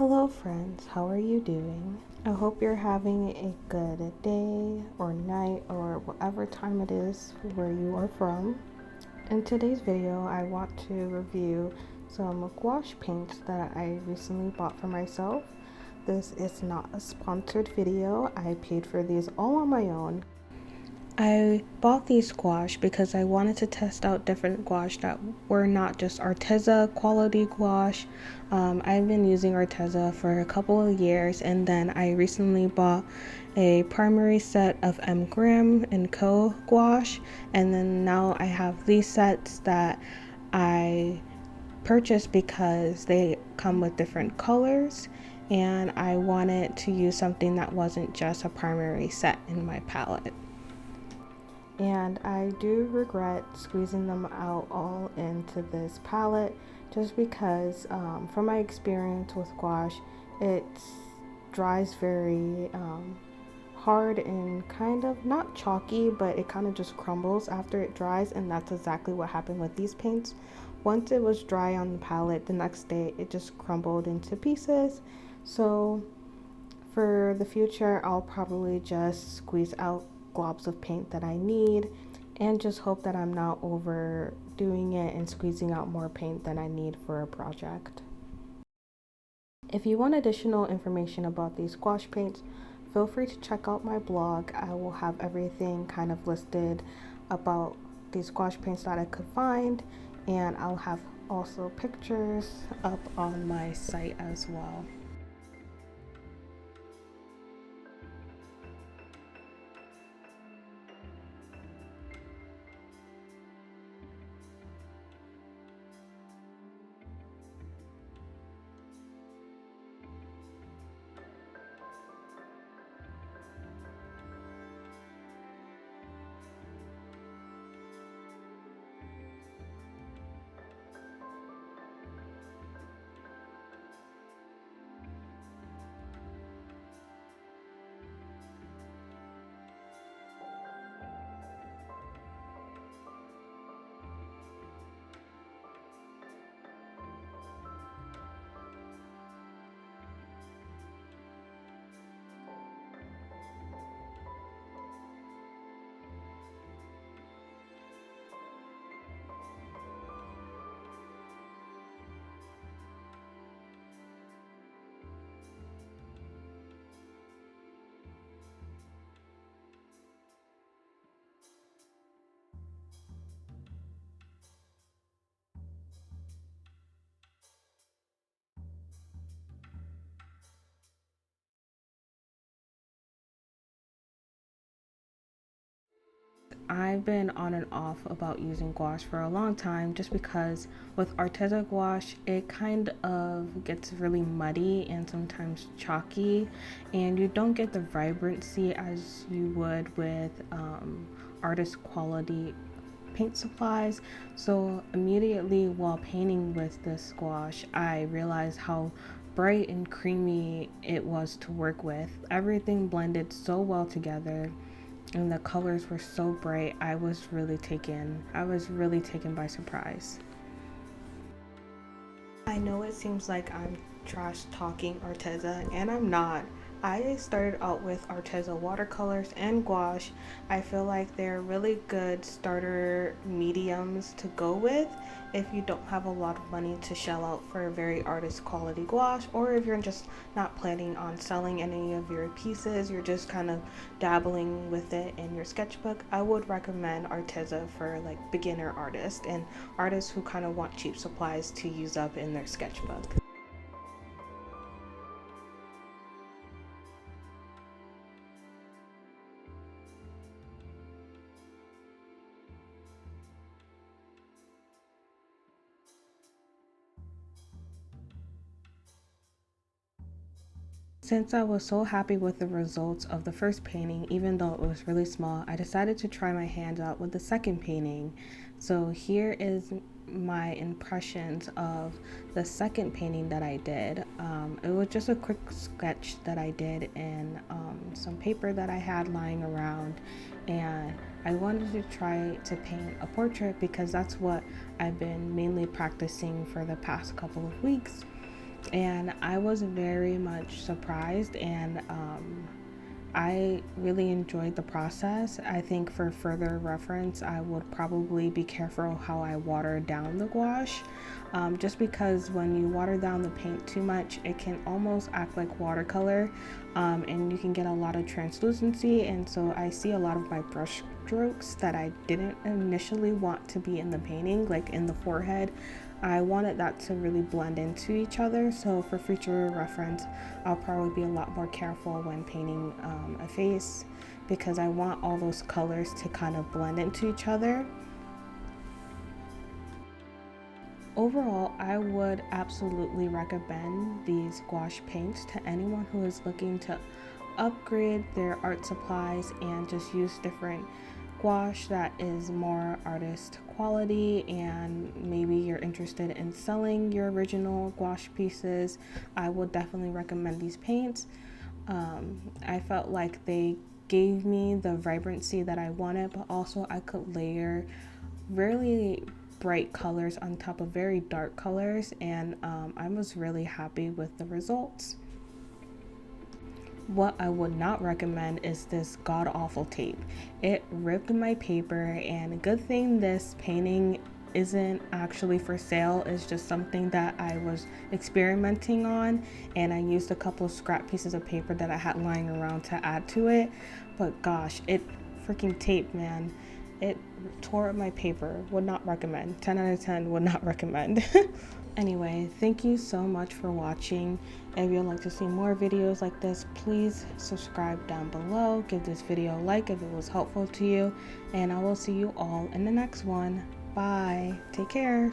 Hello friends, how are you doing? I hope you're having a good day or night or whatever time it is where you are from. In today's video, I want to review some gouache paints that I recently bought for myself. This is not a sponsored video. I paid for these all on my own. I bought these gouache because I wanted to test out different gouache that were not just Arteza quality gouache. I've been using Arteza for a couple of years, and then I recently bought a primary set of M. Grimm & Co. gouache, and then now I have these sets that I purchased because they come with different colors, and I wanted to use something that wasn't just a primary set in my palette. And I do regret squeezing them out all into this palette just because from my experience with gouache, it dries very hard and kind of not chalky, but it kind of just crumbles after it dries, and that's exactly what happened with these paints. Once it was dry on the palette, the next day it just crumbled into pieces. So for the future, I'll probably just squeeze out globs of paint that I need and just hope that I'm not overdoing it and squeezing out more paint than I need for a project. If you want additional information about these gouache paints, feel free to check out my blog. I will have everything kind of listed about these gouache paints that I could find, and I'll have also pictures up on my site as well. I've been on and off about using gouache for a long time just because with Arteza gouache it kind of gets really muddy and sometimes chalky, and you don't get the vibrancy as you would with artist quality paint supplies. So immediately while painting with this gouache, I realized how bright and creamy it was to work with. Everything blended so well together and the colors were so bright. I was really taken by surprise. I know it seems like I'm trash talking Arteza, and I'm not. I started out with Arteza watercolors and gouache. I feel like they're really good starter mediums to go with if you don't have a lot of money to shell out for a very artist quality gouache, or if you're just not planning on selling any of your pieces, you're just kind of dabbling with it in your sketchbook. I would recommend Arteza for like beginner artists and artists who kind of want cheap supplies to use up in their sketchbook. Since I was so happy with the results of the first painting, even though it was really small, I decided to try my hand out with the second painting. So here is my impressions of the second painting that I did. It was just a quick sketch that I did in some paper that I had lying around, and I wanted to try to paint a portrait because that's what I've been mainly practicing for the past couple of weeks. and I was very much surprised, and I really enjoyed the process. I think for further reference, I would probably be careful how I water down the gouache, just because when you water down the paint too much, it can almost act like watercolor, and you can get a lot of translucency. And so I see a lot of my brush strokes that I didn't initially want to be in the painting, like in the forehead. I wanted that to really blend into each other, so for future reference, I'll probably be a lot more careful when painting a face, because I want all those colors to kind of blend into each other. Overall, I would absolutely recommend these gouache paints to anyone who is looking to upgrade their art supplies and just use different gouache that is more artist quality, and maybe you're interested in selling your original gouache pieces. I would definitely recommend these paints. I felt like they gave me the vibrancy that I wanted, but also I could layer really bright colors on top of very dark colors, and I was really happy with the results. What I would not recommend is this god-awful tape. It ripped my paper, and a good thing this painting isn't actually for sale. It's just something that I was experimenting on, and I used a couple of scrap pieces of paper that I had lying around to add to it. But gosh, it freaking taped, man. It tore up my paper. Would not recommend. 10 out of 10 would not recommend. Anyway, thank you so much for watching. If you'd like to see more videos like this, please subscribe down below. Give this video a like if it was helpful to you. And I will see you all in the next one. Bye. Take care.